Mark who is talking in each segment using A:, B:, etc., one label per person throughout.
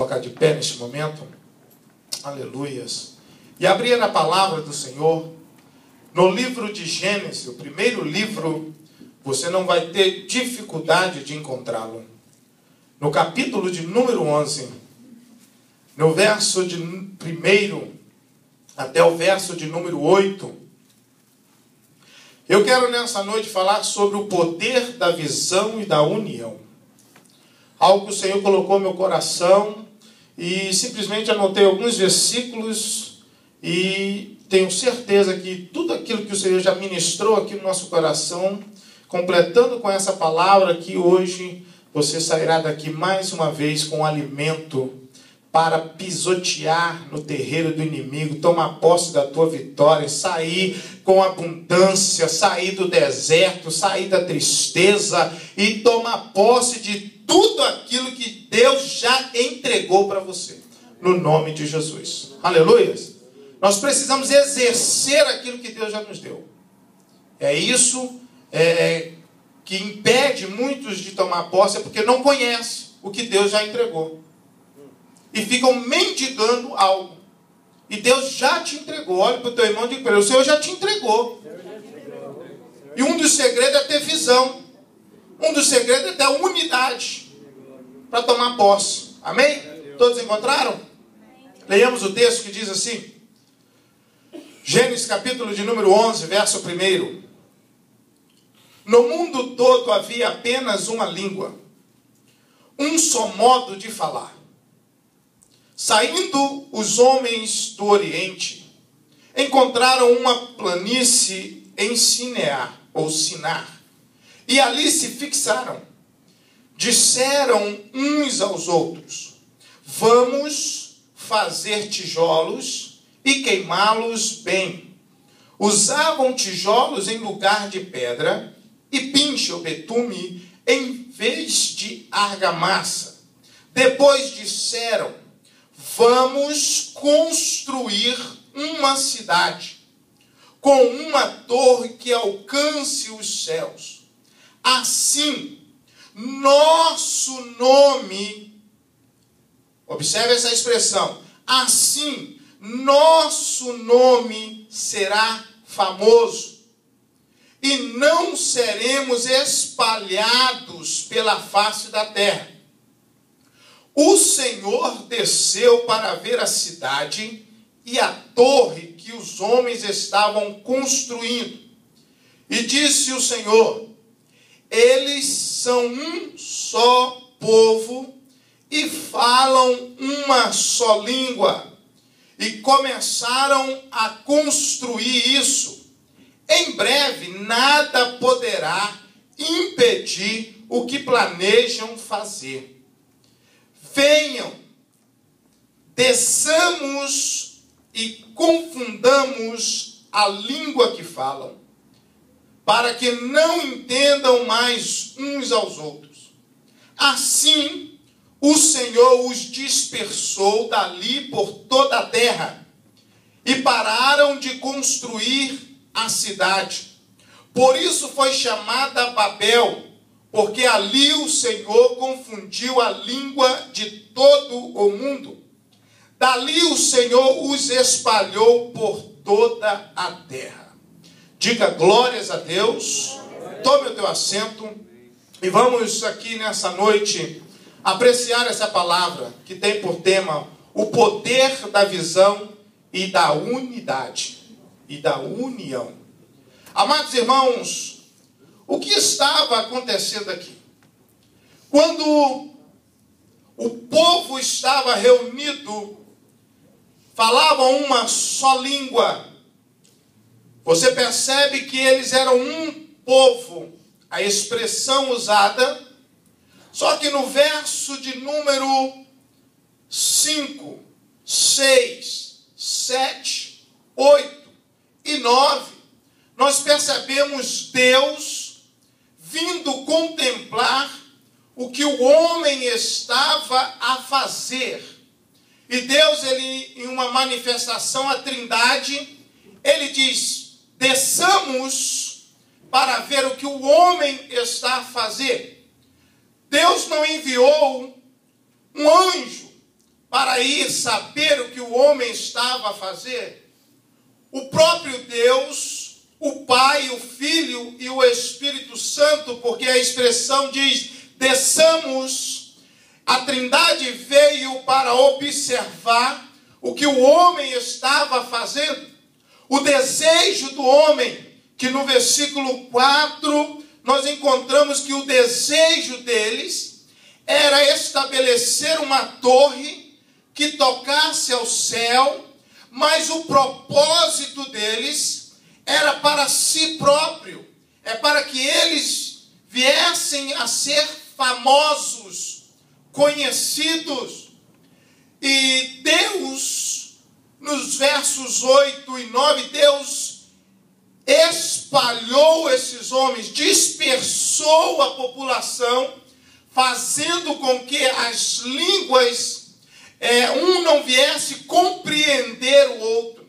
A: colocar de pé neste momento. Aleluias. E abrir a palavra do Senhor no livro de Gênesis, o primeiro livro. Você não vai ter dificuldade de encontrá-lo. No capítulo de número 11, no verso de 1 até o verso de número 8, eu quero nessa noite falar sobre o poder da visão e da união. Algo que o Senhor colocou no meu coração e simplesmente anotei alguns versículos e tenho certeza que tudo aquilo que o Senhor já ministrou aqui no nosso coração, completando com essa palavra, que hoje você sairá daqui mais uma vez com alimento para pisotear no terreiro do inimigo, tomar posse da tua vitória, sair com abundância, sair do deserto, sair da tristeza e tomar posse de tudo aquilo que Deus já entregou para você, no nome de Jesus. Aleluia! Nós precisamos exercer aquilo que Deus já nos deu. É isso que impede muitos de tomar posse, é porque não conhece o que Deus já entregou. E ficam mendigando algo. E Deus já te entregou. Olha para o teu irmão e diga para ele: o Senhor já te entregou. E um dos segredos é ter visão. Um dos segredos é ter unidade para tomar posse. Amém? Todos encontraram? Leiamos o texto que diz assim. Gênesis capítulo de número 11, verso 1. No mundo todo havia apenas uma língua, um só modo de falar. Saindo os homens do Oriente, encontraram uma planície em Sinear, ou Sinar, e ali se fixaram. Disseram uns aos outros: vamos fazer tijolos e queimá-los bem. Usavam tijolos em lugar de pedra e pinche ou betume em vez de argamassa. Depois disseram: vamos construir uma cidade com uma torre que alcance os céus. Assim, nosso nome, observe essa expressão, assim, nosso nome será famoso e não seremos espalhados pela face da terra. O Senhor desceu para ver a cidade e a torre que os homens estavam construindo. E disse o Senhor: eles são um só povo e falam uma só língua. E começaram a construir isso. Em breve, nada poderá impedir o que planejam fazer. Venham, desçamos e confundamos a língua que falam, para que não entendam mais uns aos outros. Assim, o Senhor os dispersou dali por toda a terra, e pararam de construir a cidade. Por isso foi chamada Babel, porque ali o Senhor confundiu a língua de todo o mundo. Dali o Senhor os espalhou por toda a terra. Diga glórias a Deus. Tome o teu assento. E vamos aqui nessa noite apreciar essa palavra que tem por tema o poder da visão e da unidade e da união. Amados irmãos, o que estava acontecendo aqui? Quando o povo estava reunido, falavam uma só língua. Você percebe que eles eram um povo, a expressão usada. Só que no verso de número 5, 6, 7, 8 e 9, nós percebemos Deus vindo contemplar o que o homem estava a fazer. E Deus, ele, em uma manifestação à Trindade, ele diz: desçamos para ver o que o homem está a fazer. Deus não enviou um anjo para ir saber o que o homem estava a fazer, o próprio Deus, o Pai, o Filho e o Espírito Santo, porque a expressão diz, desçamos, a Trindade veio para observar o que o homem estava fazendo. O desejo do homem, que no versículo 4 nós encontramos que o desejo deles era estabelecer uma torre que tocasse ao céu, mas o propósito deles era para si próprio, é para que eles viessem a ser famosos, conhecidos. E Deus, nos versos 8 e 9, Deus espalhou esses homens, dispersou a população, fazendo com que as línguas, um não viesse compreender o outro.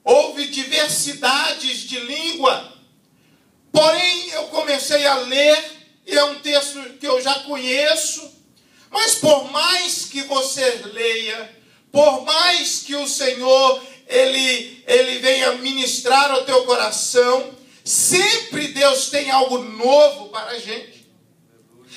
A: Houve diversidades de língua, porém eu comecei a ler, e é um texto que eu já conheço, mas por mais que você leia, por mais que o Senhor ele venha ministrar ao teu coração, sempre Deus tem algo novo para a gente.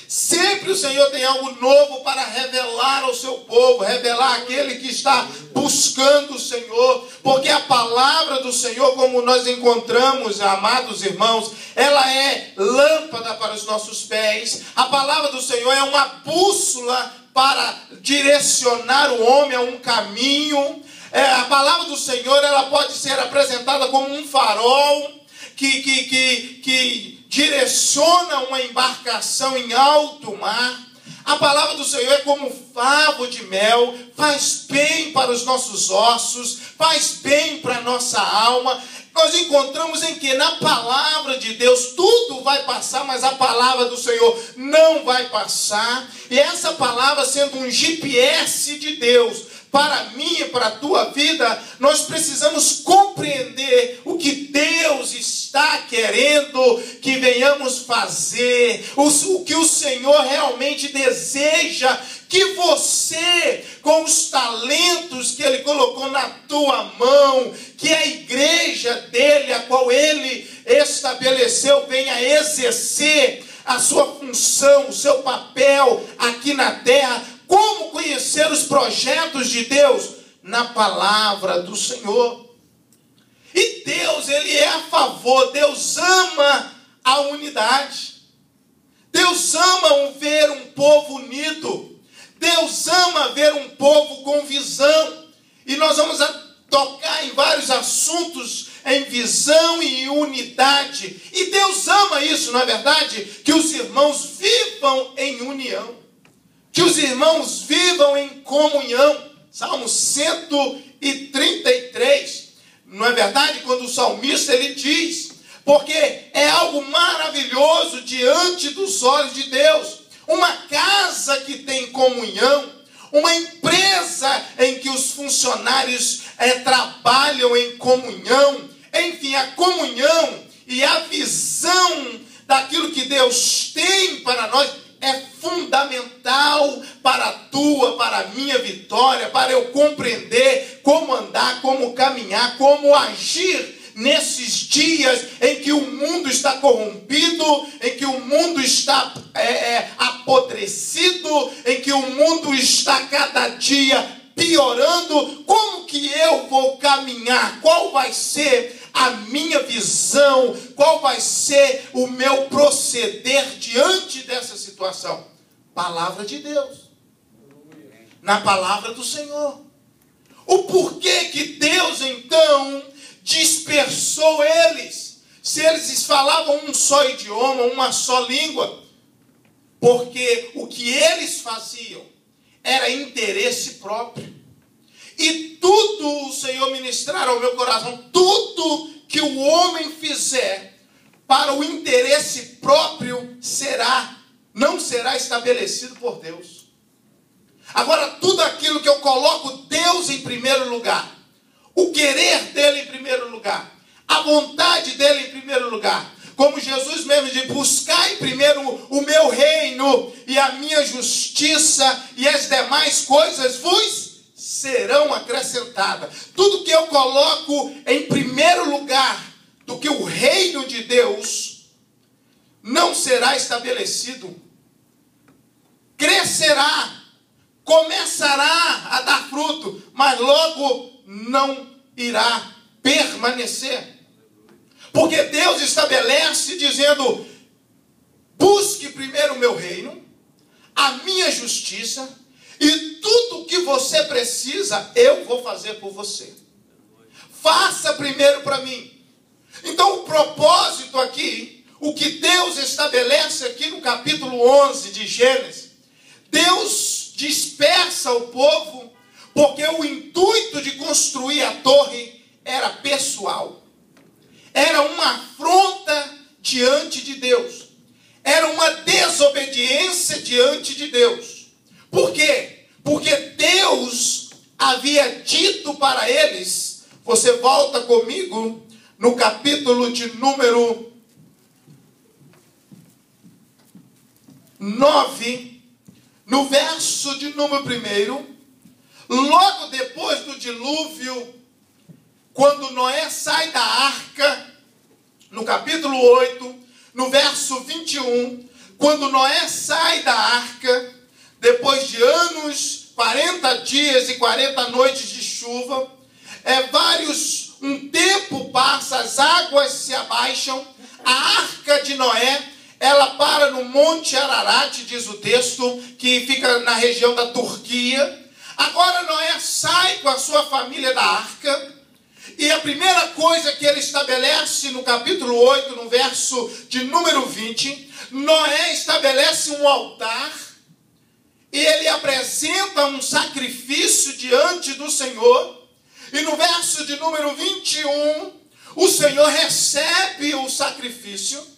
A: Sempre o Senhor tem algo novo para revelar ao seu povo, revelar aquele que está buscando o Senhor, porque a palavra do Senhor, como nós encontramos, amados irmãos, ela é lâmpada para os nossos pés. A palavra do Senhor é uma bússola para direcionar o homem a um caminho. A palavra do Senhor, ela pode ser apresentada como um farol que direciona uma embarcação em alto mar. A palavra do Senhor é como um favo de mel, faz bem para os nossos ossos, faz bem para a nossa alma. Nós encontramos em que na palavra de Deus tudo vai passar, mas a palavra do Senhor não vai passar. E essa palavra sendo um GPS de Deus para mim e para a tua vida, nós precisamos compreender o que Deus está querendo que venhamos fazer, o que o Senhor realmente deseja que você, com os talentos que Ele colocou na tua mão, que a igreja dele, a qual Ele estabeleceu, venha exercer a sua função, o seu papel aqui na terra. Como conhecer os projetos de Deus? Na palavra do Senhor. E Deus, Ele é a favor, Deus ama a unidade. Deus ama ver um povo unido. Deus ama ver um povo com visão. E nós vamos tocar em vários assuntos em visão e unidade. E Deus ama isso, não é verdade? Que os irmãos vivam em união. Que os irmãos vivam em comunhão. Salmo 133. Não é verdade? Quando o salmista ele diz, porque é algo maravilhoso diante dos olhos de Deus. Uma casa que tem comunhão, uma empresa em que os funcionários trabalham em comunhão. Enfim, a comunhão e a visão daquilo que Deus tem para nós é fundamental para a tua, para a minha vitória, para eu compreender como andar, como caminhar, como agir nesses dias em que o mundo está corrompido, em que o mundo está apodrecido, em que o mundo está cada dia piorando. Como que eu vou caminhar? Qual vai ser a minha visão? Qual vai ser o meu proceder diante dessa situação? Palavra de Deus. Na palavra do Senhor. O porquê que Deus então dispersou eles? Se eles falavam um só idioma, uma só língua. Porque o que eles faziam era interesse próprio. E tudo o Senhor ministrar ao meu coração, tudo que o homem fizer para o interesse próprio não será estabelecido por Deus. Agora, tudo aquilo que eu coloco Deus em primeiro lugar, o querer dele em primeiro lugar, a vontade dele em primeiro lugar, Como Jesus mesmo diz, buscai primeiro o meu reino e a minha justiça, e as demais coisas vos serão acrescentadas. Tudo que eu coloco em primeiro lugar do que o reino de Deus não será estabelecido. Crescerá, começará a dar fruto, mas logo não irá permanecer. Porque Deus estabelece dizendo: busque primeiro o meu reino, a minha justiça, e tudo que você precisa, eu vou fazer por você. Faça primeiro para mim. Então o propósito aqui, o que Deus estabelece aqui no capítulo 11 de Gênesis, Deus dispersa o povo, porque o intuito de construir a torre era pessoal. Era uma afronta diante de Deus. Era uma desobediência diante de Deus. Por quê? Porque Deus havia dito para eles, você volta comigo no capítulo de número 9, no verso de número 1, logo depois do dilúvio, quando Noé sai da arca, no capítulo 8, no verso 21, quando Noé sai da arca, depois de anos, 40 dias e 40 noites de chuva, um tempo passa, as águas se abaixam, a arca de Noé, ela para no Monte Ararat, diz o texto, que fica na região da Turquia. Agora Noé sai com a sua família da arca, e a primeira coisa que ele estabelece no capítulo 8, no verso de número 20, Noé estabelece um altar, e ele apresenta um sacrifício diante do Senhor, e no verso de número 21, o Senhor recebe o sacrifício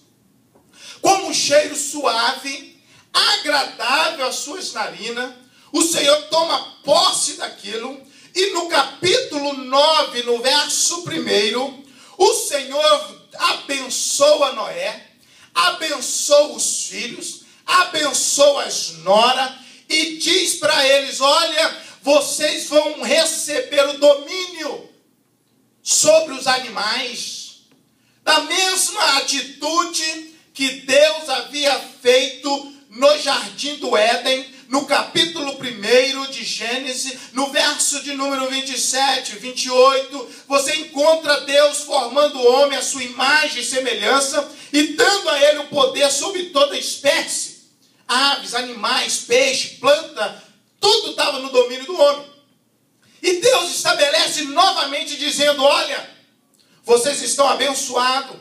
A: como um cheiro suave, agradável às suas narinas. O Senhor toma posse daquilo, e no capítulo 9, no verso 1, o Senhor abençoa Noé, abençoa os filhos, abençoa as noras, e diz para eles: olha, vocês vão receber o domínio sobre os animais, da mesma atitude que Deus havia feito no jardim do Éden, no capítulo 1 de Gênesis, no verso de número 27, 28, você encontra Deus formando o homem à sua imagem e semelhança, e dando a ele o poder sobre toda espécie, aves, animais, peixe, planta, tudo estava no domínio do homem. E Deus estabelece novamente dizendo: olha, vocês estão abençoados,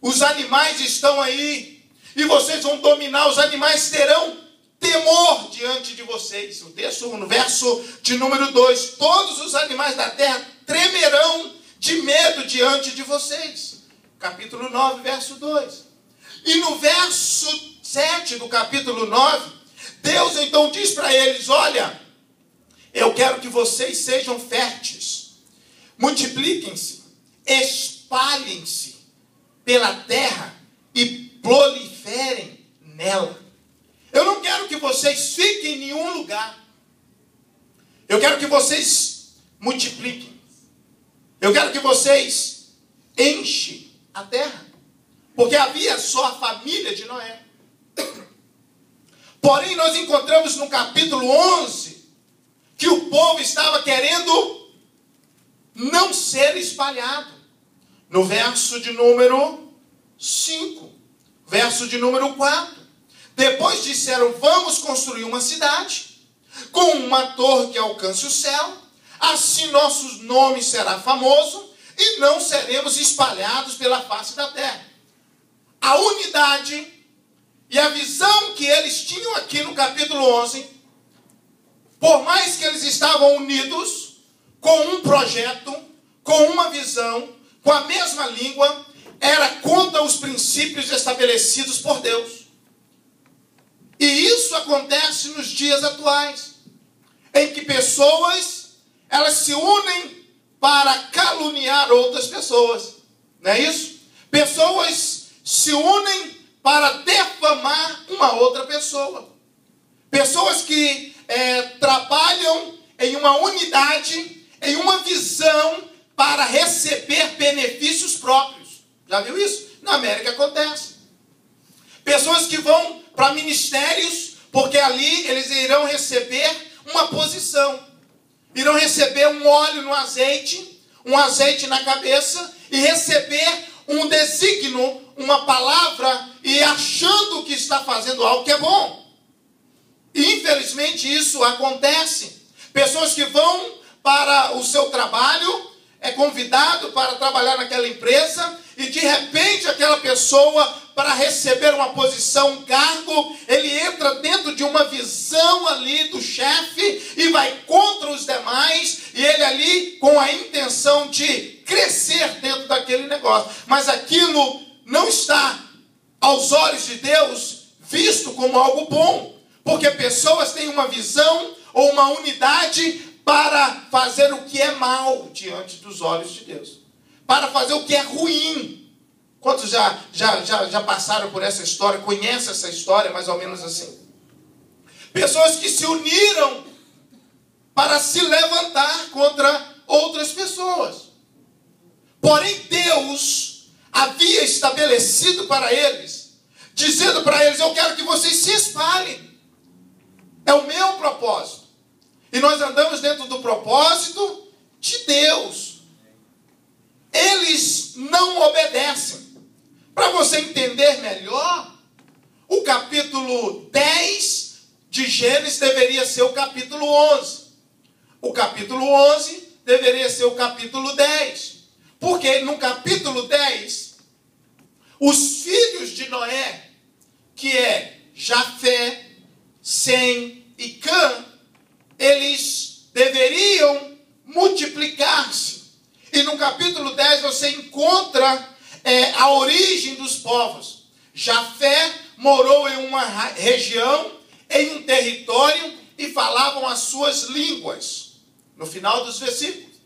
A: os animais estão aí, e vocês vão dominar, os animais terão temor diante de vocês. O texto, no verso de número 2, todos os animais da terra tremerão de medo diante de vocês. Capítulo 9, verso 2. E no verso 7 do capítulo 9, Deus então diz para eles: olha, eu quero que vocês sejam férteis, multipliquem-se, espalhem-se pela terra e proliferem nela. Eu não quero que vocês fiquem em nenhum lugar. Eu quero que vocês multipliquem. Eu quero que vocês enchem a terra. Porque havia só a família de Noé. Porém, nós encontramos no capítulo 11 que o povo estava querendo não ser espalhado. No verso de número 5, verso de número 4. Depois disseram: vamos construir uma cidade com uma torre que alcance o céu, assim nosso nome será famoso e não seremos espalhados pela face da terra. A unidade e a visão que eles tinham aqui no capítulo 11, por mais que eles estavam unidos com um projeto, com uma visão, com a mesma língua, era contra os princípios estabelecidos por Deus. E isso acontece nos dias atuais, em que pessoas, elas se unem para caluniar outras pessoas. Não é isso? Pessoas se unem para defamar uma outra pessoa. Pessoas que trabalham em uma unidade, em uma visão para receber benefícios próprios. Já viu isso? Na América acontece. Pessoas que vão para ministérios, porque ali eles irão receber uma posição. Irão receber um óleo no azeite, um azeite na cabeça, e receber um desígnio, uma palavra, e achando que está fazendo algo que é bom. E infelizmente isso acontece. Pessoas que vão para o seu trabalho, é convidado para trabalhar naquela empresa, e de repente aquela pessoa, para receber uma posição, um cargo, ele entra dentro de uma visão ali do chefe e vai contra os demais, e ele ali com a intenção de crescer dentro daquele negócio. Mas aquilo não está, aos olhos de Deus, visto como algo bom, porque pessoas têm uma visão ou uma unidade para fazer o que é mal diante dos olhos de Deus, para fazer o que é ruim. Quantos já passaram por essa história, conhecem essa história mais ou menos assim? Pessoas que se uniram para se levantar contra outras pessoas. Porém, Deus havia estabelecido para eles, dizendo para eles: eu quero que vocês se espalhem. É o meu propósito. E nós andamos dentro do propósito de Deus. Eles não obedecem. Para você entender melhor, o capítulo 10 de Gênesis deveria ser o capítulo 11. O capítulo 11 deveria ser o capítulo 10. Porque no capítulo 10, os filhos de Noé, que é Jafé, Sem e Cã, eles deveriam multiplicar-se. E no capítulo 10 você encontra a origem dos povos. Jafé morou em uma região, em um território, e falavam as suas línguas. No final dos versículos.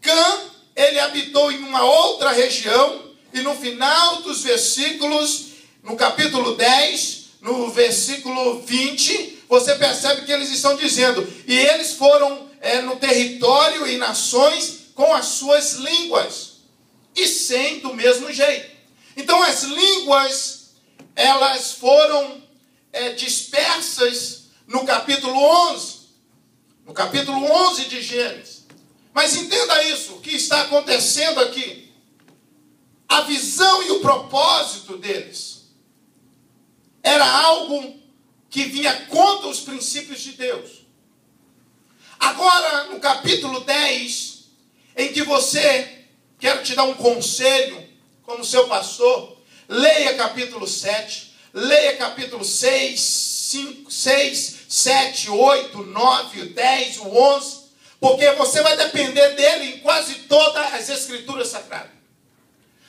A: Cã, ele habitou em uma outra região, e no final dos versículos, no capítulo 10, no versículo 20, você percebe que eles estão dizendo: e eles foram no território e nações com as suas línguas. E Sem do mesmo jeito. Então as línguas, elas foram dispersas no capítulo 11. No capítulo 11 de Gênesis. Mas entenda isso, o que está acontecendo aqui. A visão e o propósito deles era algo que vinha contra os princípios de Deus. Agora, no capítulo 10, em que você... Quero te dar um conselho, como seu pastor. Leia capítulo 7, leia capítulo 6, 5, 6, 7, 8, 9, 10, o 11, porque você vai depender dele em quase todas as escrituras sagradas.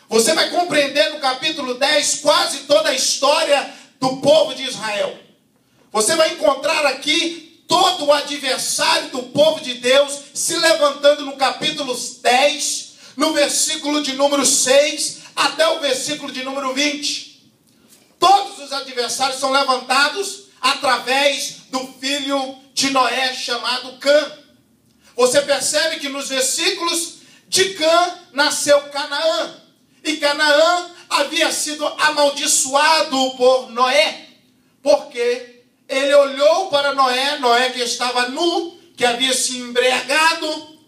A: Você vai compreender no capítulo 10 quase toda a história do povo de Israel. Você vai encontrar aqui todo o adversário do povo de Deus se levantando no capítulo 10, no versículo de número 6 até o versículo de número 20. Todos os adversários são levantados através do filho de Noé chamado Cã. Você percebe que nos versículos de Cã nasceu Canaã. E Canaã havia sido amaldiçoado por Noé, porque ele olhou para Noé, Noé que estava nu, que havia se embriagado,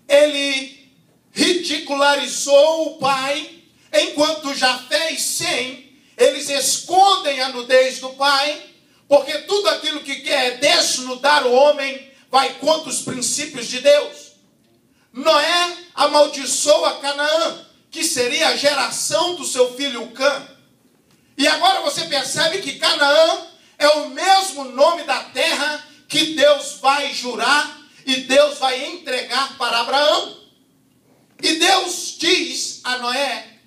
A: ele ridicularizou o pai, enquanto Jafé e Sem, eles escondem a nudez do pai, porque tudo aquilo que quer desnudar o homem vai contra os princípios de Deus. Noé amaldiçoa Canaã, que seria a geração do seu filho Cã. E agora você percebe que Canaã é o mesmo nome da terra que Deus vai jurar e Deus vai entregar para Abraão. E Deus diz a Noé,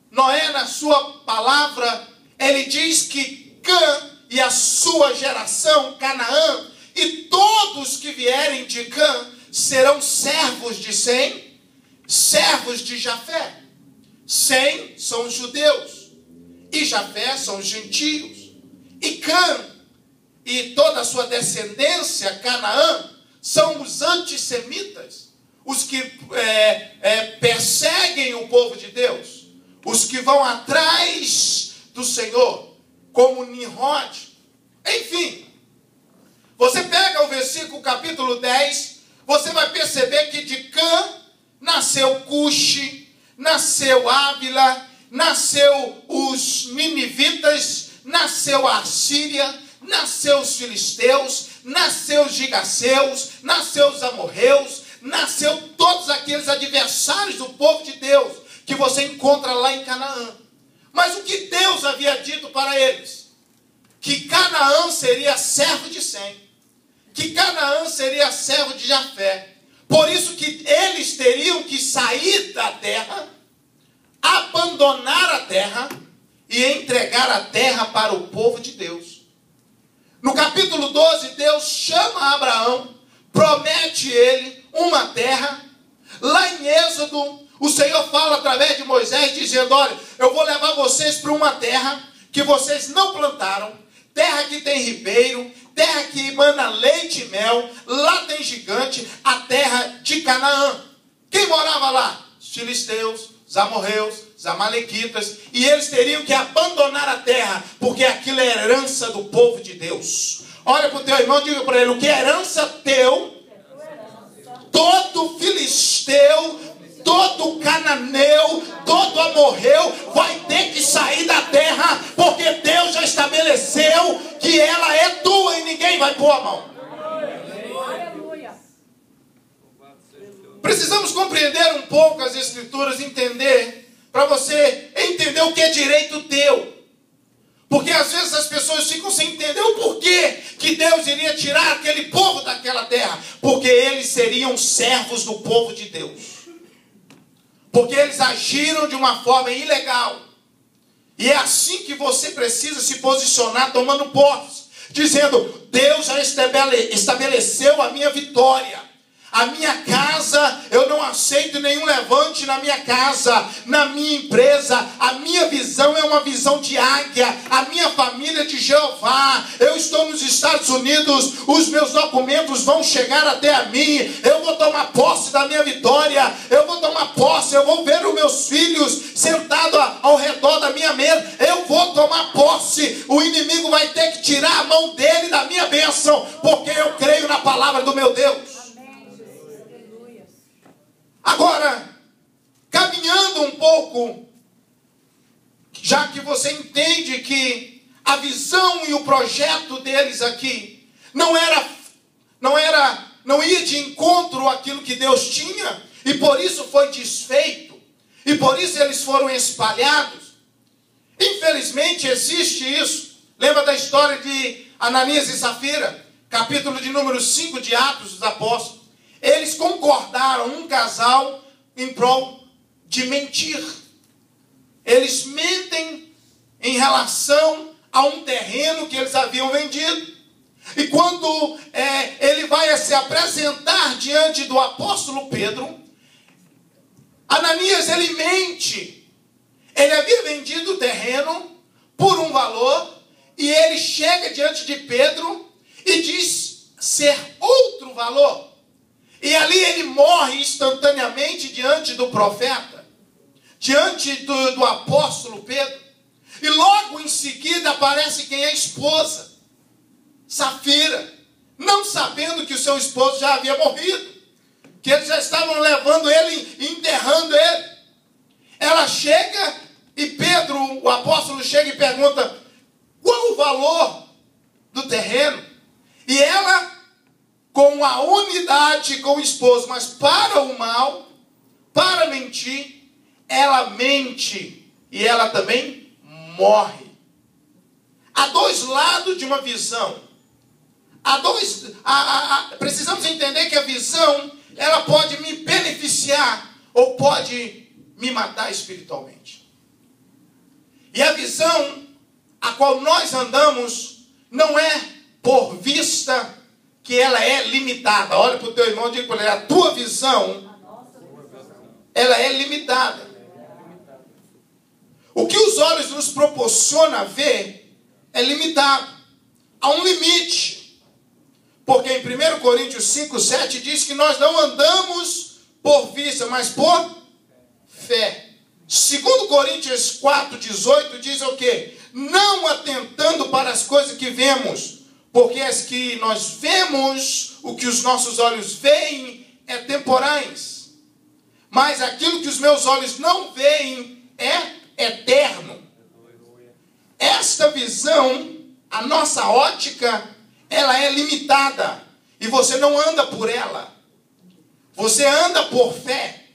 A: Noé na sua palavra, ele diz que Cã e a sua geração, Canaã, e todos que vierem de Cã serão servos de Sem, servos de Jafé. Sem são os judeus, e Jafé são os gentios. E Cã e toda a sua descendência, Canaã, são os antissemitas, os que perseguem o povo de Deus, os que vão atrás do Senhor, como Nimrod. Enfim, você pega o versículo capítulo 10, você vai perceber que de Cã nasceu Cuxi, nasceu Ávila, nasceu os ninivitas, nasceu a Assíria, nasceu os filisteus, nasceu os gigaseus, nasceu os amorreus, nasceu todos aqueles adversários do povo de Deus que você encontra lá em Canaã. Mas o que Deus havia dito para eles? Que Canaã seria servo de Sem, que Canaã seria servo de Jafé. Por isso que eles teriam que sair da terra, abandonar a terra e entregar a terra para o povo de Deus. No capítulo 12, Deus chama Abraão, promete ele uma terra. Lá em Êxodo, o Senhor fala através de Moisés, dizendo: olha, eu vou levar vocês para uma terra que vocês não plantaram, terra que tem ribeiro, terra que emana leite e mel, lá tem gigante, a terra de Canaã. Quem morava lá? Os filisteus, os amorreus, os amalequitas, e eles teriam que abandonar a terra, porque aquilo é herança do povo de Deus. Olha para o teu irmão, diga para ele: o que é herança teu, todo filisteu, todo cananeu, todo amorreu vai ter que sair da terra, porque Deus já estabeleceu que ela é tua e ninguém vai pôr a mão. Precisamos compreender um pouco as Escrituras, entender, para você entender o que é direito teu. Porque às vezes as pessoas ficam sem entender o porquê que Deus iria tirar aquele povo daquela terra. Porque eles seriam servos do povo de Deus. Porque eles agiram de uma forma ilegal. E é assim que você precisa se posicionar, tomando posse, dizendo: Deus já estabeleceu a minha vitória. A minha casa, eu não aceito nenhum levante na minha casa, na minha empresa. A minha visão é uma visão de águia. A minha família é de Jeová. Eu estou nos Estados Unidos, os meus documentos vão chegar até a mim. Eu vou tomar posse da minha vitória. Eu vou tomar posse, eu vou ver os meus filhos sentados ao redor da minha mesa. Eu vou tomar posse. O inimigo vai ter que tirar a mão dele da minha bênção, porque eu creio na palavra do meu Deus. Agora, caminhando um pouco, já que você entende que a visão e o projeto deles aqui não ia de encontro àquilo que Deus tinha, e por isso foi desfeito, e por isso eles foram espalhados. Infelizmente existe isso. Lembra da história de Ananias e Safira? Capítulo de número 5 de Atos dos Apóstolos. Eles concordaram, um casal, em prol de mentir. Eles mentem em relação a um terreno que eles haviam vendido. E quando ele vai se apresentar diante do apóstolo Pedro, Ananias, ele mente. Ele havia vendido o terreno por um valor, e ele chega diante de Pedro e diz ser outro valor. E ali ele morre instantaneamente diante do profeta, diante do apóstolo Pedro. E logo em seguida aparece quem é a esposa, Safira, não sabendo que o seu esposo já havia morrido, que eles já estavam levando ele e enterrando ele. Ela chega e Pedro, o apóstolo, chega e pergunta: qual o valor do terreno? E ela, com a unidade com o esposo, mas para o mal, para mentir, ela mente e ela também morre. Há dois lados de uma visão. Precisamos entender que a visão, ela pode me beneficiar ou pode me matar espiritualmente. E a visão a qual nós andamos não é por vista que ela é limitada. Olha para o teu irmão e diga para ele: a tua visão, ela é limitada. O que os olhos nos proporcionam a ver é limitado. Há um limite. Porque em 1 Coríntios 5:7 diz que nós não andamos por vista, mas por fé. 2 Coríntios 4:18 diz o quê? Não atentando para as coisas que vemos, porque as que nós vemos, o que os nossos olhos veem, é temporais. Mas aquilo que os meus olhos não veem é eterno. Esta visão, a nossa ótica, ela é limitada. E você não anda por ela. Você anda por fé.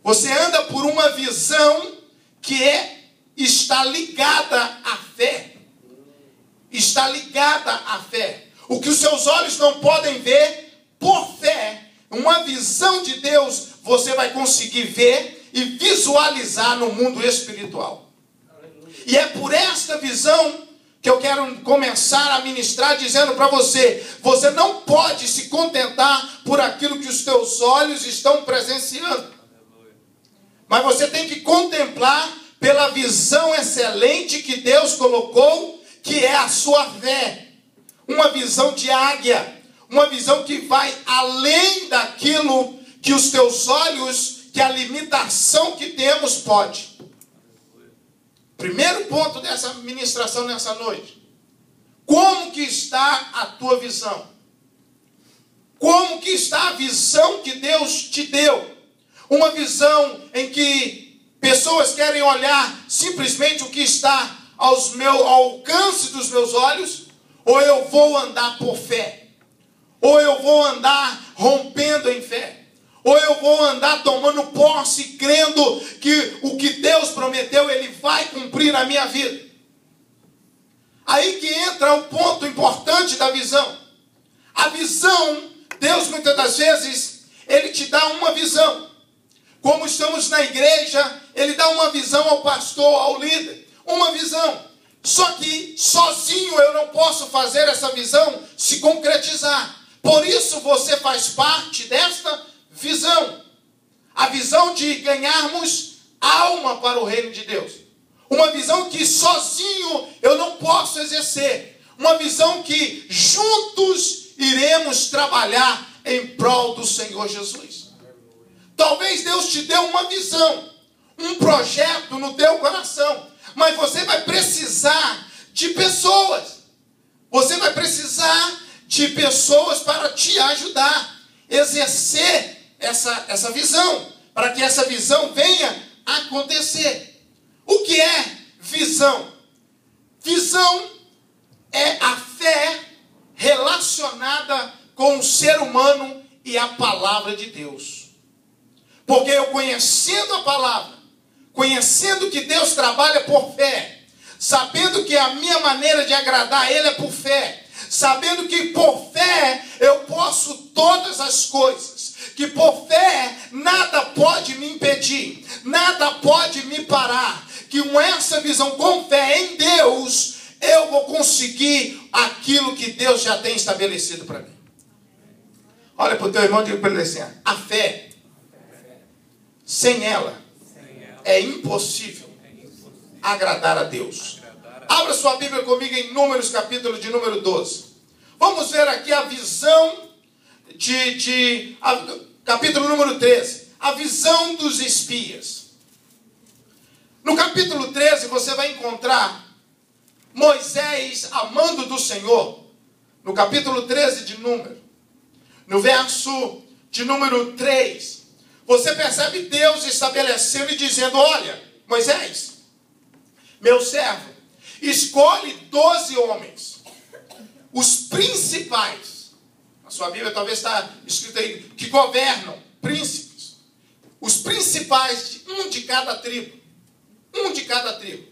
A: Você anda por uma visão que está ligada à fé. Está ligada à fé. O que os seus olhos não podem ver, por fé, uma visão de Deus, você vai conseguir ver e visualizar no mundo espiritual. E é por esta visão que eu quero começar a ministrar, dizendo para você, você não pode se contentar por aquilo que os teus olhos estão presenciando. Mas você tem que contemplar pela visão excelente que Deus colocou, que é a sua fé. Uma visão de águia. Uma visão que vai além daquilo que os teus olhos, que a limitação que temos pode. Primeiro ponto dessa ministração nessa noite. Como que está a tua visão? Como que está a visão que Deus te deu? Uma visão em que pessoas querem olhar simplesmente o que está ao alcance dos meus olhos, ou eu vou andar por fé, ou eu vou andar rompendo em fé, ou eu vou andar tomando posse, crendo que o que Deus prometeu, Ele vai cumprir na minha vida. Aí que entra o ponto importante da visão. A visão, Deus muitas das vezes, Ele te dá uma visão. Como estamos na igreja, Ele dá uma visão ao pastor, ao líder. Uma visão. Só que sozinho eu não posso fazer essa visão se concretizar. Por isso você faz parte desta visão. A visão de ganharmos alma para o reino de Deus. Uma visão que sozinho eu não posso exercer. Uma visão que juntos iremos trabalhar em prol do Senhor Jesus. Talvez Deus te dê uma visão, um projeto no teu coração, mas você vai precisar de pessoas. Você vai precisar de pessoas para te ajudar a exercer essa visão, para que essa visão venha a acontecer. O que é visão? Visão é a fé relacionada com o ser humano e a palavra de Deus. Porque eu conhecendo a palavra, conhecendo que Deus trabalha por fé, sabendo que a minha maneira de agradar a Ele é por fé, sabendo que por fé eu posso todas as coisas, que por fé nada pode me impedir, nada pode me parar, que com essa visão, com fé em Deus, eu vou conseguir aquilo que Deus já tem estabelecido para mim. Olha para o teu irmão e diga para ele assim, a fé, sem ela, é impossível agradar a Deus. Abra sua Bíblia comigo em Números, capítulo de número 12. Vamos ver aqui a visão capítulo número 13. A visão dos espias. No capítulo 13 você vai encontrar Moisés amando do Senhor. No capítulo 13 de Números. No verso de número 3. Você percebe Deus estabelecendo e dizendo, olha, Moisés, meu servo, escolhe 12 homens, os principais. A sua Bíblia talvez está escrito aí, que governam, príncipes. Os principais, um de cada tribo. Um de cada tribo.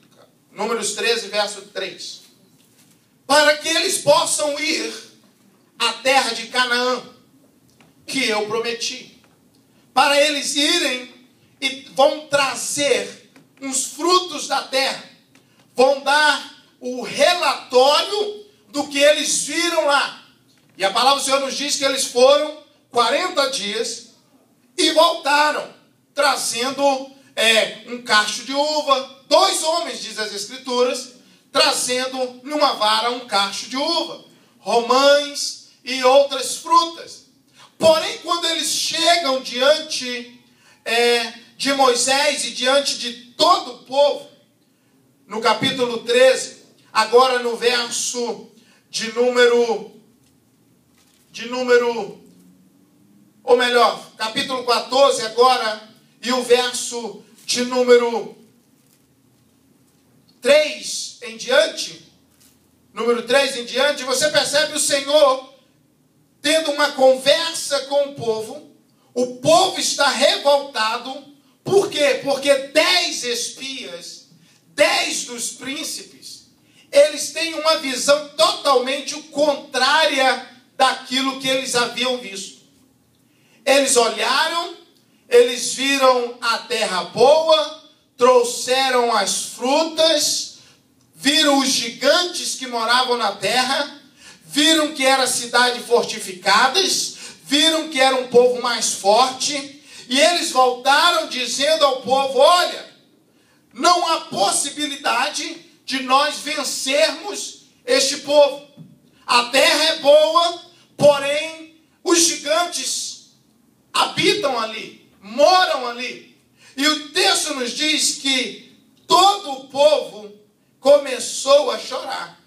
A: Números 13, verso 3. Para que eles possam ir à terra de Canaã, que eu prometi. Para eles irem e vão trazer uns frutos da terra. Vão dar o relatório do que eles viram lá. E a palavra do Senhor nos diz que eles foram 40 dias e voltaram, trazendo um cacho de uva. 2 homens, diz as Escrituras, trazendo numa vara um cacho de uva, romães e outras frutas. Porém, quando eles chegam diante de Moisés e diante de todo o povo, no capítulo 13, agora no verso capítulo 14 agora, e o verso de número 3 em diante, você percebe o Senhor tendo uma conversa com o povo está revoltado. Por quê? Porque 10 espias, 10 dos príncipes, eles têm uma visão totalmente contrária daquilo que eles haviam visto. Eles olharam, eles viram a terra boa, trouxeram as frutas, viram os gigantes que moravam na terra, viram que era cidade fortificadas, viram que era um povo mais forte, e eles voltaram dizendo ao povo: olha, não há possibilidade de nós vencermos este povo. A terra é boa, porém os gigantes habitam ali, moram ali. E o texto nos diz que todo o povo começou a chorar.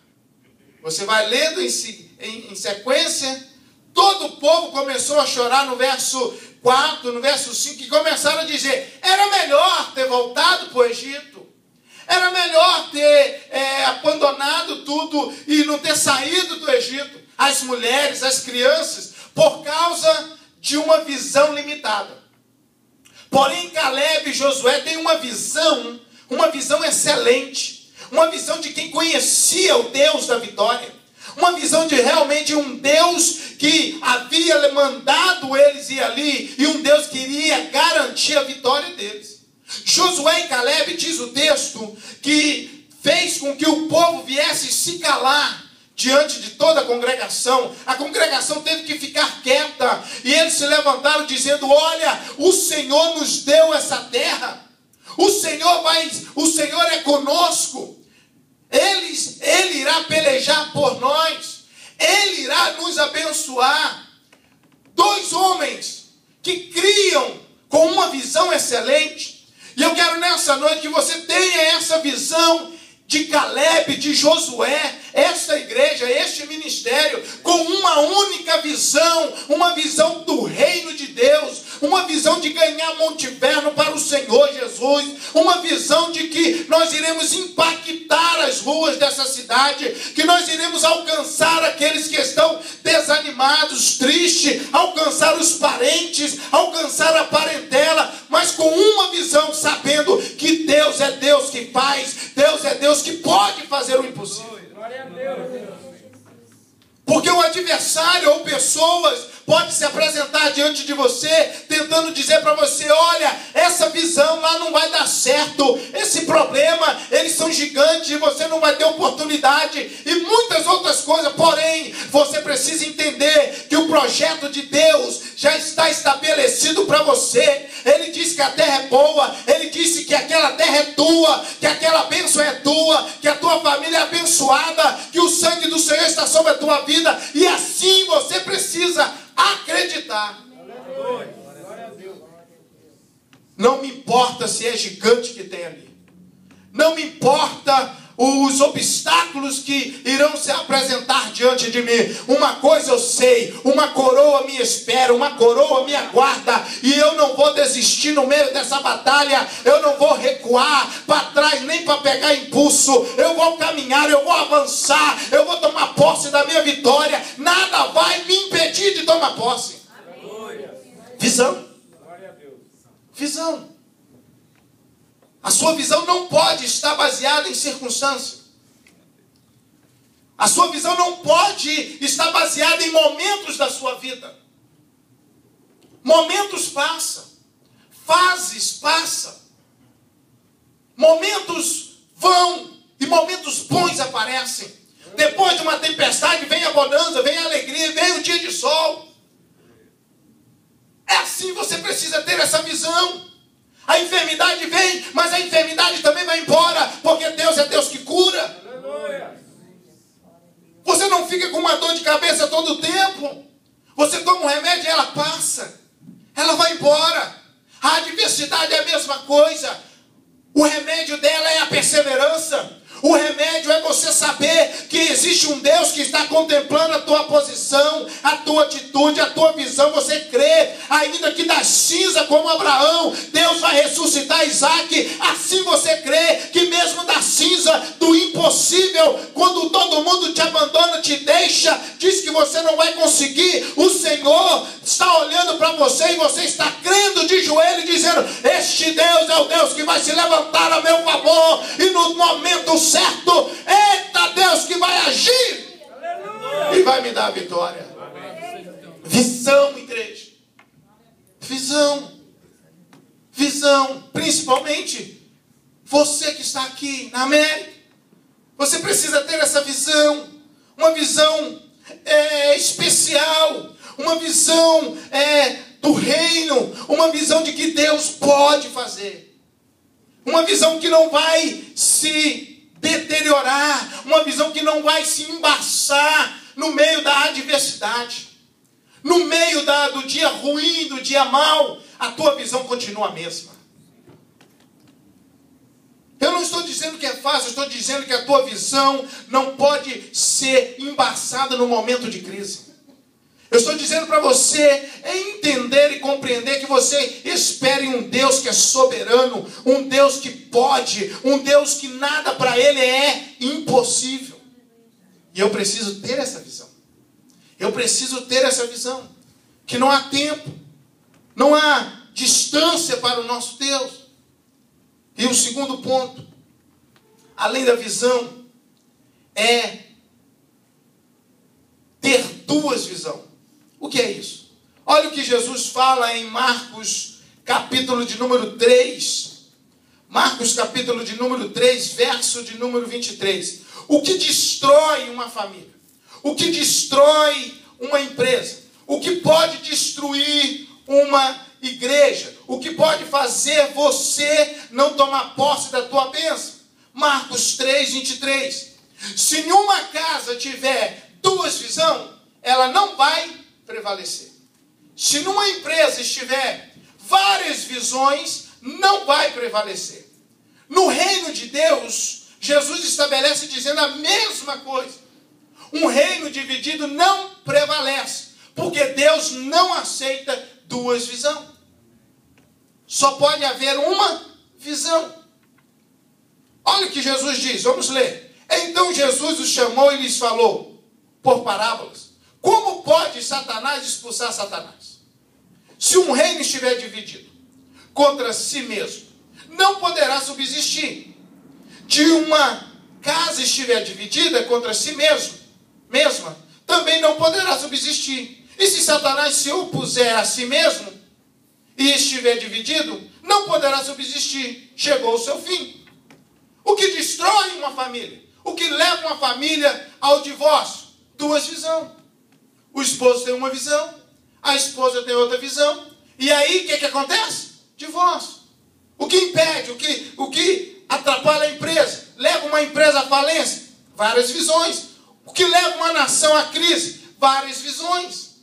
A: Você vai lendo em sequência, todo o povo começou a chorar no verso 4, no verso 5, e começaram a dizer: era melhor ter voltado para o Egito, era melhor ter abandonado tudo e não ter saído do Egito, as mulheres, as crianças, por causa de uma visão limitada. Porém, Caleb e Josué têm uma visão excelente, uma visão de quem conhecia o Deus da vitória, uma visão de realmente um Deus que havia mandado eles ir ali, e um Deus que iria garantir a vitória deles. Josué e Caleb, diz o texto, que fez com que o povo viesse se calar diante de toda a congregação. A congregação teve que ficar quieta, e eles se levantaram dizendo: olha, o Senhor nos deu essa terra, o Senhor é conosco, Ele irá pelejar por nós, Ele irá nos abençoar. 2 homens que criam com uma visão excelente. E eu quero nessa noite que você tenha essa visão de Caleb, de Josué, esta igreja, este ministério, com uma única visão, uma visão do reino de Deus, uma visão de ganhar Montiverno para o Senhor Jesus, uma visão de que nós iremos impactar as ruas dessa cidade, que nós iremos alcançar aqueles que estão desanimados, tristes, alcançar os parentes, alcançar a parentela, mas com uma visão, sabendo que Deus é Deus que faz, Deus é Deus que pode fazer o impossível. Porque o adversário ou pessoas pode se apresentar diante de você, tentando dizer para você: olha, essa visão lá não vai dar certo, esse problema, eles são gigantes e você não vai ter oportunidade, e muitas outras coisas. Porém, você precisa entender que o projeto de Deus já está estabelecido para você. Ele disse que a terra é boa, Ele disse que aquela terra é tua, que aquela bênção é tua, que a tua família é abençoada, que o sangue do Senhor está sobre a tua vida, e assim você precisa acreditar. Não me importa se é gigante que tem ali, não me importa os obstáculos que irão se apresentar diante de mim. Uma coisa eu sei: uma coroa me espera, uma coroa me aguarda, e eu não vou desistir no meio dessa batalha, eu não vou recuar para trás nem para pegar impulso, eu vou caminhar, eu vou avançar, eu vou tomar posse da minha vitória, nada vai me impedir de tomar posse. Visão. Visão. A sua visão não pode estar baseada em circunstâncias. A sua visão não pode estar baseada em momentos da sua vida. Momentos passam, fases passam, momentos vão e momentos bons aparecem. Depois de uma tempestade vem a bonança, vem a alegria, vem o dia de sol. É assim, você precisa ter essa visão. A enfermidade vem, mas a enfermidade também vai embora, porque Deus é Deus que cura.
B: Aleluia.
A: Você não fica com uma dor de cabeça todo o tempo. Você toma um remédio e ela passa. Ela vai embora. A adversidade é a mesma coisa. O remédio dela é a perseverança. O remédio é você saber que existe um Deus que está contemplando a tua posição, a tua atitude, a tua visão. Você crê, ainda que das cinzas como Abraão, Deus vai ressuscitar Isaac. Assim você crê que mesmo da cinza, do impossível, quando todo mundo te abandona, te deixa, diz que você não vai conseguir, o Senhor está olhando para você e você está crendo de joelho, dizendo: este Deus é o Deus que vai se levantar a meu favor, e no momento certo, eita Deus que vai agir. Aleluia. E vai me dar a vitória. Amém. Visão, igreja. Visão. Visão. Principalmente você que está aqui na América. Você precisa ter essa visão. Uma visão especial. Uma visão do reino. Uma visão de que Deus pode fazer. Uma visão que não vai se deteriorar, uma visão que não vai se embaçar no meio da adversidade, no meio do dia ruim, do dia mau, a tua visão continua a mesma. Eu não estou dizendo que é fácil, eu estou dizendo que a tua visão não pode ser embaçada no momento de crise. Eu estou dizendo para você entender e compreender que você espere um Deus que é soberano, um Deus que pode, um Deus que nada para Ele é impossível. E eu preciso ter essa visão. Eu preciso ter essa visão. Que não há tempo, não há distância para o nosso Deus. E o segundo ponto, além da visão, é ter duas visões. O que é isso? Olha o que Jesus fala em Marcos, capítulo de número 3. Marcos, capítulo de número 3, verso de número 23. O que destrói uma família? O que destrói uma empresa? O que pode destruir uma igreja? O que pode fazer você não tomar posse da tua bênção? Marcos 3, 23. Se nenhuma casa tiver duas visões, ela não vai prevalecer. Se numa empresa estiver várias visões, não vai prevalecer. No reino de Deus, Jesus estabelece dizendo a mesma coisa. Um reino dividido não prevalece, porque Deus não aceita duas visões. Só pode haver uma visão. Olha o que Jesus diz, vamos ler. Então Jesus os chamou e lhes falou por parábolas. Como pode Satanás expulsar Satanás? Se um reino estiver dividido contra si mesmo, não poderá subsistir. De uma casa estiver dividida contra si mesma, também não poderá subsistir. E se Satanás se opuser a si mesmo e estiver dividido, não poderá subsistir. Chegou o seu fim. O que destrói uma família? O que leva uma família ao divórcio? Duas visões. O esposo tem uma visão, a esposa tem outra visão. E aí, o que acontece? Divórcio. O que impede, o que atrapalha a empresa? Leva uma empresa à falência? Várias visões. O que leva uma nação à crise? Várias visões.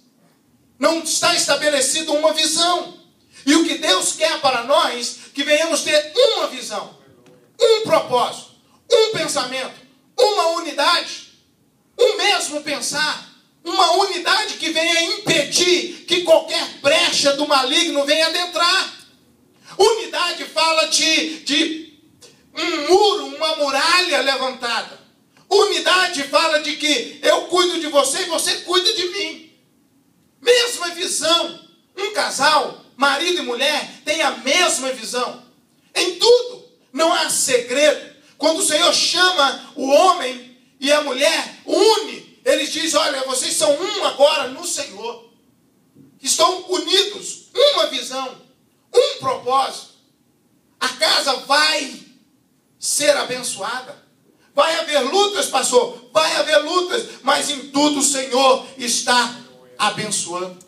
A: Não está estabelecida uma visão. E o que Deus quer para nós, que venhamos ter uma visão, um propósito, um pensamento, uma unidade, um mesmo pensar. Uma unidade que venha impedir que qualquer brecha do maligno venha adentrar. Unidade fala de um muro, uma muralha levantada. Unidade fala de que eu cuido de você e você cuida de mim. Mesma visão. Um casal, marido e mulher, tem a mesma visão. Em tudo. Não há segredo. Quando o Senhor chama o homem e a mulher, une. Ele diz, olha, vocês são um agora no Senhor. Estão unidos, uma visão, um propósito. A casa vai ser abençoada. Vai haver lutas, pastor, vai haver lutas, mas em tudo o Senhor está abençoando.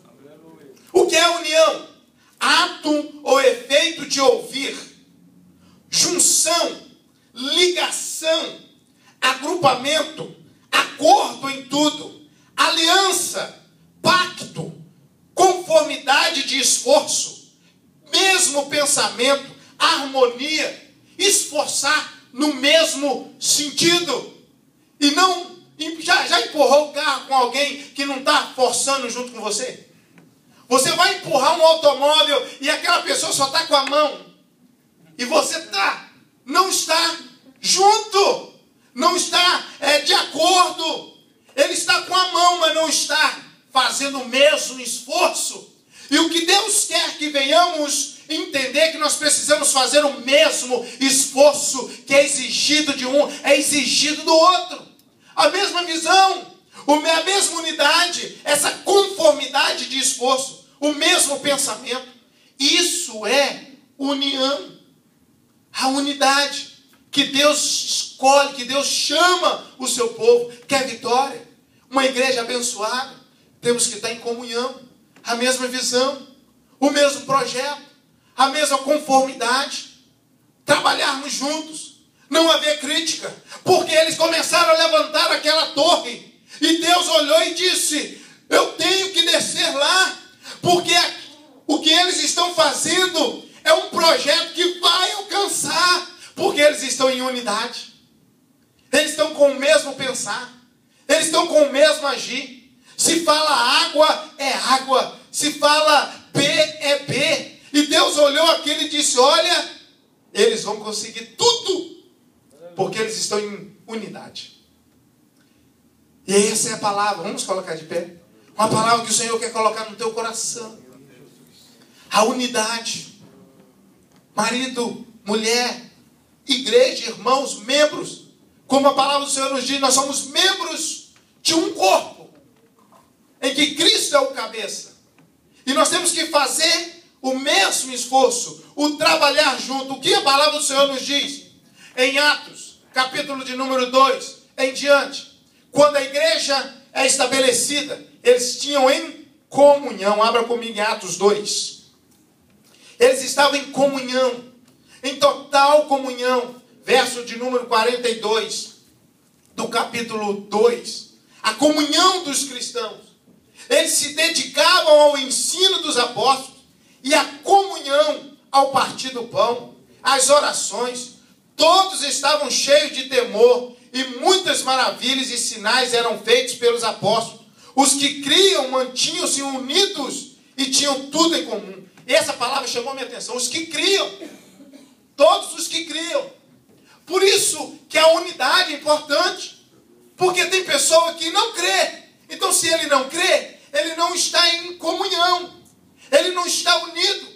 A: O que é a união? A ato ou efeito de ouvir, junção, ligação, agrupamento, acordo em tudo, aliança, pacto, conformidade de esforço, mesmo pensamento, harmonia, esforçar no mesmo sentido. E não, já empurrou o carro com alguém que não está forçando junto com você? Você vai empurrar um automóvel e aquela pessoa só está com a mão. E você não está junto, não está de acordo. Ele está com a mão, mas não está fazendo o mesmo esforço. E o que Deus quer que venhamos entender, que nós precisamos fazer o mesmo esforço que é exigido de um, é exigido do outro. A mesma visão, a mesma unidade, essa conformidade de esforço, o mesmo pensamento. Isso é união. A unidade que Deus escolhe, que Deus chama o seu povo, que é vitória. Uma igreja abençoada, temos que estar em comunhão, a mesma visão, o mesmo projeto, a mesma conformidade, trabalharmos juntos, não haver crítica, porque eles começaram a levantar aquela torre, e Deus olhou e disse: eu tenho que descer lá, porque o que eles estão fazendo é um projeto que vai alcançar, porque eles estão em unidade, eles estão com o mesmo pensar, eles estão com o mesmo agir. Se fala água, é água, se fala B, é B. E Deus olhou aquilo e disse: olha, eles vão conseguir tudo, porque eles estão em unidade. E essa é a palavra, vamos colocar de pé. Uma palavra que o Senhor quer colocar no teu coração. A unidade. Marido, mulher, igreja, irmãos, membros. Como a palavra do Senhor nos diz, nós somos membros de um corpo, em que Cristo é o cabeça. E nós temos que fazer o mesmo esforço, o trabalhar junto. O que a palavra do Senhor nos diz? Em Atos, capítulo de número 2, em diante. Quando a igreja é estabelecida, eles tinham em comunhão. Abra comigo em Atos 2. Eles estavam em comunhão, em total comunhão. Verso de número 42, do capítulo 2. A comunhão dos cristãos. Eles se dedicavam ao ensino dos apóstolos e à comunhão, ao partir do pão, às orações. Todos estavam cheios de temor e muitas maravilhas e sinais eram feitos pelos apóstolos. Os que criam mantinham-se unidos e tinham tudo em comum. Essa palavra chamou a minha atenção. Os que criam, todos os que criam. Por isso que a unidade é importante, porque tem pessoa que não crê. Então, se ele não crê, ele não está em comunhão, ele não está unido.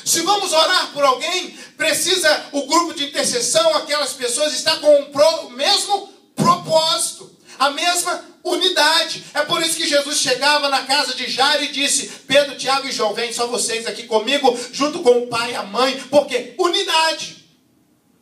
A: Se vamos orar por alguém, precisa o grupo de intercessão, aquelas pessoas, estar com o mesmo propósito, a mesma unidade. É por isso que Jesus chegava na casa de Jairo e disse: Pedro, Tiago e João, vem só vocês aqui comigo, junto com o pai e a mãe. Porque unidade.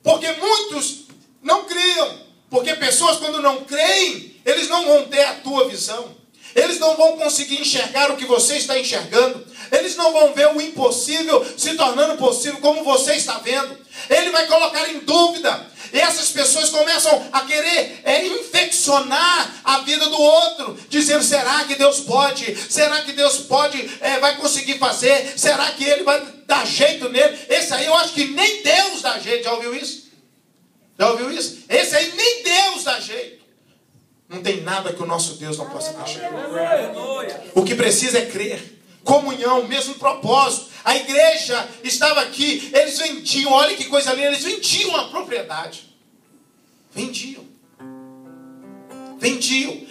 A: Porque muitos não criam. Porque pessoas, quando não creem, eles não vão ter a tua visão. Eles não vão conseguir enxergar o que você está enxergando. Eles não vão ver o impossível se tornando possível como você está vendo. Ele vai colocar em dúvida. E essas pessoas começam a querer infeccionar a vida do outro, dizendo: será que Deus pode? Será que Deus pode, vai conseguir fazer? Será que Ele vai dar jeito nele? Esse aí eu acho que nem Deus dá jeito. Já ouviu isso? Já ouviu isso? Esse aí nem Deus dá jeito. Não tem nada que o nosso Deus não possa dar jeito. O que precisa é crer. Comunhão, mesmo propósito. A igreja estava aqui, eles vendiam, olha que coisa linda, eles vendiam a propriedade. Vendiam.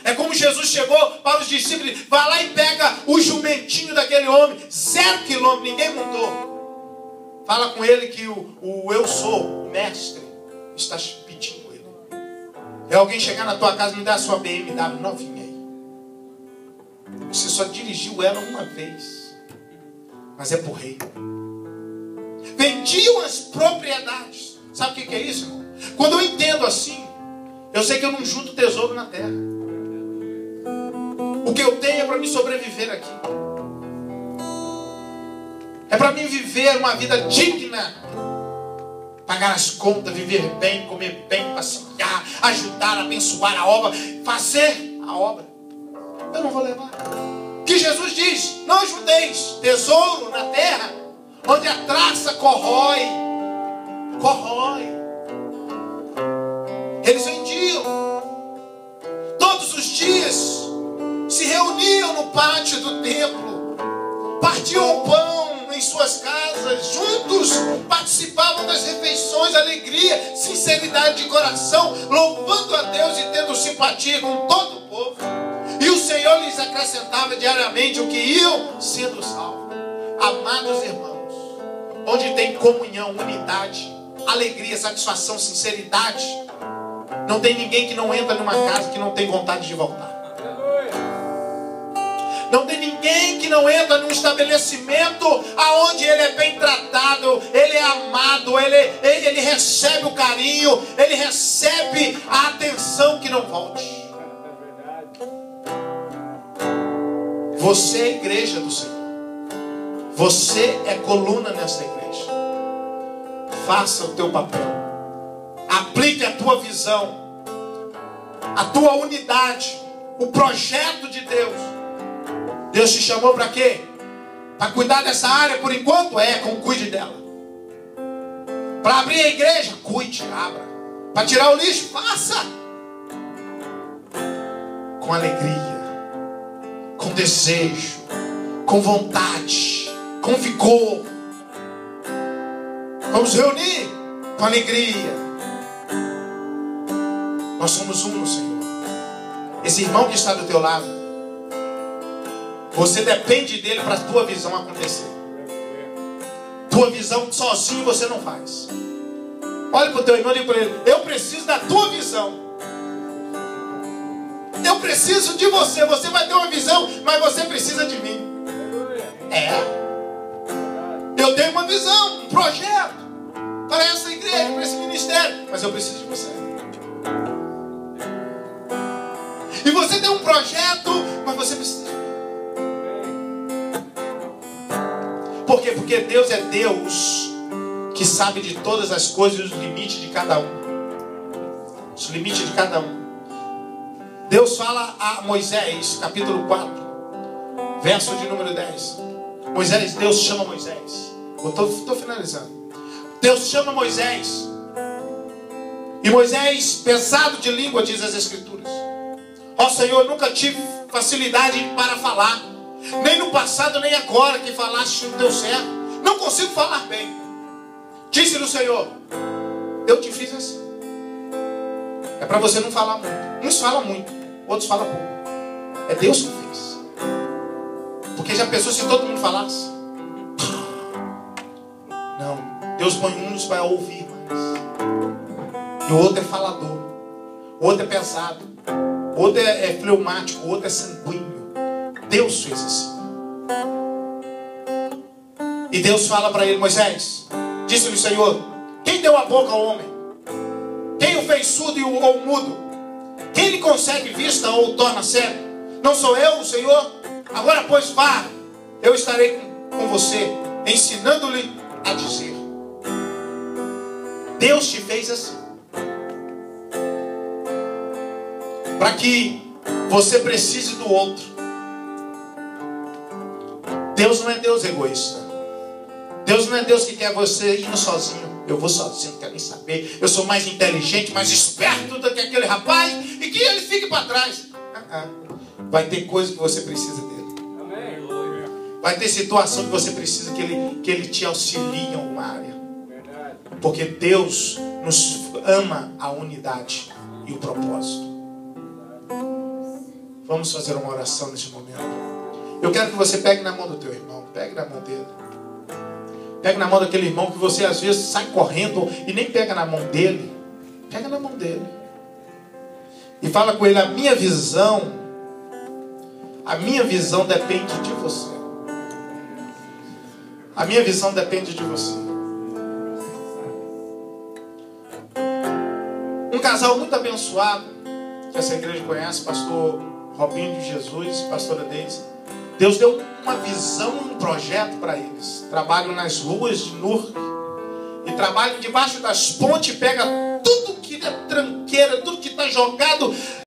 A: É como Jesus chegou para os discípulos: vai lá e pega o jumentinho daquele homem, 0 quilômetros, ninguém montou. Fala com ele que o eu sou, o mestre, está pedindo ele. É alguém chegar na tua casa e me dar a sua BMW novinha aí. Você só dirigiu ela uma vez, mas é por rei. Vendiam as propriedades. Sabe o que é isso, irmão? Quando eu entendo assim, eu sei que eu não junto tesouro na terra. O que eu tenho é para me sobreviver aqui. É para mim viver uma vida digna. Pagar as contas, viver bem, comer bem, passear, ajudar, abençoar a obra, fazer a obra. Eu não vou levar. Que Jesus diz: não ajudeis tesouro na terra, onde a traça corrói. Eles vendiam. Todos os dias se reuniam no pátio do templo, partiam o pão em suas casas, juntos participavam das refeições, alegria, sinceridade de coração, louvando a Deus e tendo simpatia com todo o povo. E o Senhor lhes acrescentava diariamente o que iam sendo salvos. Amados irmãos, onde tem comunhão, unidade, alegria, satisfação, sinceridade, não tem ninguém que não entra numa casa que não tem vontade de voltar. Não tem ninguém que não entra num estabelecimento aonde ele é bem tratado, ele é amado, ele recebe o carinho, ele recebe a atenção que não volte. Você é a igreja do Senhor. Você é coluna nessa igreja. Faça o teu papel. Aplique a tua visão, a tua unidade, o projeto de Deus. Deus te chamou para quê? Para cuidar dessa área por enquanto? Cuide dela. Para abrir a igreja? Cuide, abra. Para tirar o lixo? Faça. Com alegria, com desejo, com vontade, com vigor. Vamos reunir com alegria. Nós somos um no Senhor. Esse irmão que está do teu lado, você depende dele para a tua visão acontecer. Tua visão sozinho você não faz. Olha para o teu irmão e diga para ele: eu preciso da tua visão. Eu preciso de você. Você vai ter uma visão, mas você precisa de mim. Eu tenho uma visão, um projeto para essa igreja, para esse ministério, mas eu preciso de você. E você tem um projeto, mas você precisa de mim. Por quê? Porque Deus é Deus que sabe de todas as coisas e os limites de cada um. Os limites de cada um. Deus fala a Moisés, capítulo 4, verso de número 10. Deus chama Moisés. Estou finalizando. Deus chama Moisés. E Moisés, pesado de língua, diz as Escrituras: ó Senhor, nunca tive facilidade para falar, nem no passado, nem agora que falaste no teu servo. Não consigo falar bem. Disse-lhe o Senhor: eu te fiz assim. É para você não falar muito. Uns falam muito, outros falam pouco. É Deus que fez. Porque já pensou se todo mundo falasse? Não. Deus põe uns para ouvir mais. E o outro é falador. O outro é pesado. O outro é fleumático. O outro é sanguíneo. Deus fez assim. E Deus fala para ele: Moisés, disse-lhe o Senhor: quem deu a boca ao homem? Quem o fez surdo ou mudo? Quem lhe concede vista ou o torna cego? Não sou eu, o Senhor? Agora pois vá, eu estarei com você, ensinando-lhe a dizer. Deus te fez assim, para que você precise do outro. Deus não é Deus egoísta. Deus não é Deus que quer você indo sozinho. Eu vou sozinho, não quero nem saber. Eu sou mais inteligente, mais esperto do que aquele rapaz, e que ele fique para trás. Vai ter coisa que você precisa dele. Vai ter situação que você precisa que ele te auxilie em alguma área. Porque Deus nos ama a unidade e o propósito. Vamos fazer uma oração neste momento. Eu quero que você pegue na mão do teu irmão. Pegue na mão dele. Pega na mão daquele irmão que você às vezes sai correndo e nem pega na mão dele. Pega na mão dele. E fala com ele: a minha visão depende de você. A minha visão depende de você. Um casal muito abençoado, que essa igreja conhece, pastor Robinho de Jesus, pastora Deise. Deus deu uma visão, um projeto para eles. Trabalham nas ruas de Newark e trabalham debaixo das pontes, pega tudo que é tranqueira, tudo que está jogado